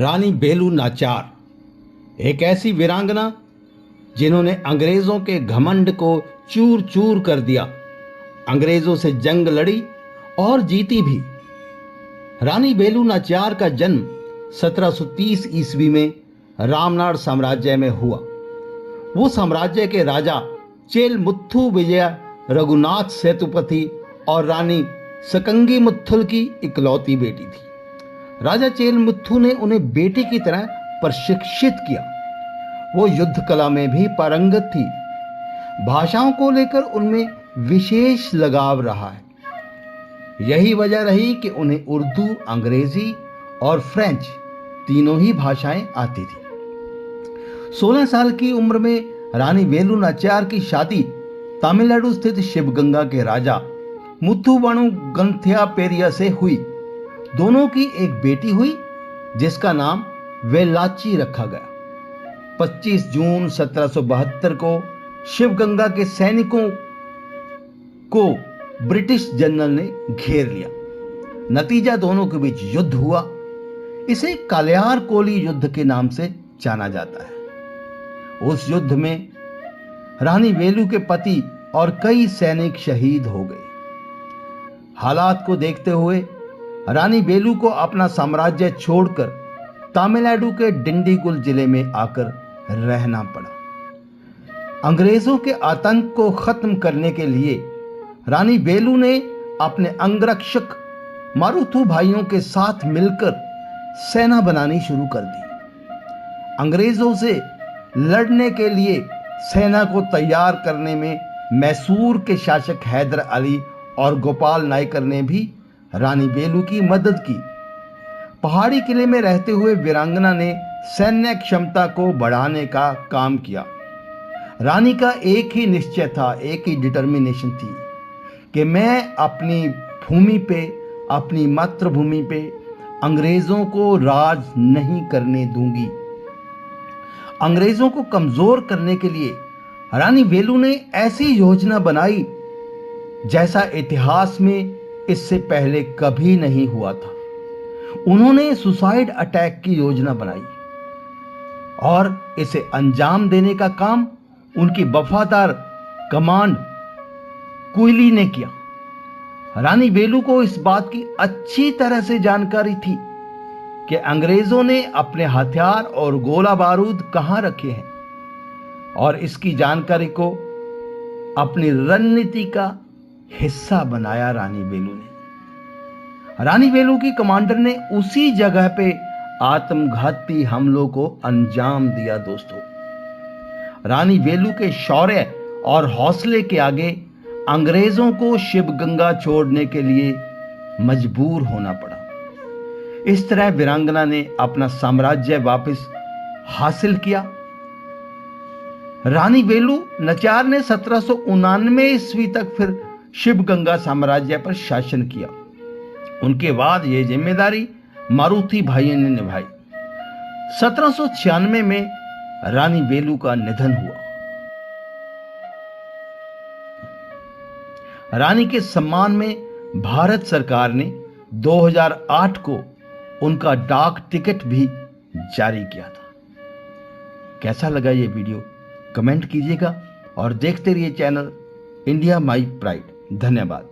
रानी बेलू नाचियार एक ऐसी वीरांगना जिन्होंने अंग्रेजों के घमंड को चूर चूर कर दिया, अंग्रेजों से जंग लड़ी और जीती भी। रानी बेलू नाचियार का जन्म 1730 ईस्वी में रामनाड़ साम्राज्य में हुआ। वो साम्राज्य के राजा चेलमुथु विजय रघुनाथ सेतुपति और रानी सकंगी मुथुल की इकलौती बेटी थी। राजा चेलमुथु ने उन्हें बेटी की तरह प्रशिक्षित किया। वो युद्ध कला में भी पारंगत थी। भाषाओं को लेकर उनमें विशेष लगाव रहा है। यही वजह रही कि उन्हें उर्दू, अंग्रेजी और फ्रेंच तीनों ही भाषाएं आती थी। 16 साल की उम्र में रानी बेलू नाचियार की शादी तमिलनाडु स्थित शिवगंगा के राजा मुथुबनु गंथिया पेरिया से हुई। दोनों की एक बेटी हुई जिसका नाम वेलाची रखा गया। 25 जून 1772 को शिवगंगा के सैनिकों को ब्रिटिश जनरल ने घेर लिया। नतीजा दोनों के बीच युद्ध हुआ। इसे कालियार कोली युद्ध के नाम से जाना जाता है। उस युद्ध में रानी बेलू के पति और कई सैनिक शहीद हो गए। हालात को देखते हुए रानी बेलू को अपना साम्राज्य छोड़कर तमिलनाडु के डिंडीगुल जिले में आकर रहना पड़ा। अंग्रेजों के आतंक को खत्म करने के लिए रानी बेलू ने अपने अंगरक्षक मारुथु भाइयों के साथ मिलकर सेना बनानी शुरू कर दी। अंग्रेजों से लड़ने के लिए सेना को तैयार करने में मैसूर के शासक हैदर अली और गोपाल नायकर ने भी रानी बेलू की मदद की। पहाड़ी किले में रहते हुए वीरांगना ने सैन्य क्षमता को बढ़ाने का काम किया। रानी का एक ही निश्चय था, एक ही डिटर्मिनेशन थी कि मैं अपनी भूमि पे, अपनी मातृभूमि पे अंग्रेजों को राज नहीं करने दूंगी। अंग्रेजों को कमजोर करने के लिए रानी बेलू ने ऐसी योजना बनाई जैसा इतिहास में इससे पहले कभी नहीं हुआ था। उन्होंने सुसाइड अटैक की योजना बनाई और इसे अंजाम देने का काम उनकी वफादार कमांड कुइली ने किया। रानी बेलू को इस बात की अच्छी तरह से जानकारी थी कि अंग्रेजों ने अपने हथियार और गोला बारूद कहां रखे हैं और इसकी जानकारी को अपनी रणनीति का हिस्सा बनाया रानी बेलू ने। रानी बेलू की कमांडर ने उसी जगह पे आत्मघाती हमलों को अंजाम दिया। दोस्तों, रानी बेलू के शौर्य और हौसले के आगे अंग्रेजों को शिवगंगा छोड़ने के लिए मजबूर होना पड़ा। इस तरह वीरांगना ने अपना साम्राज्य वापस हासिल किया। रानी बेलू नाचियार ने 1799 ईस्वी तक फिर शिवगंगा साम्राज्य पर शासन किया। उनके बाद यह जिम्मेदारी मारुथी भाइयों ने निभाई। 1796 में रानी बेलू का निधन हुआ। रानी के सम्मान में भारत सरकार ने 2008 को उनका डाक टिकट भी जारी किया था। कैसा लगा ये वीडियो कमेंट कीजिएगा और देखते रहिए चैनल इंडिया माई प्राइड। धन्यवाद।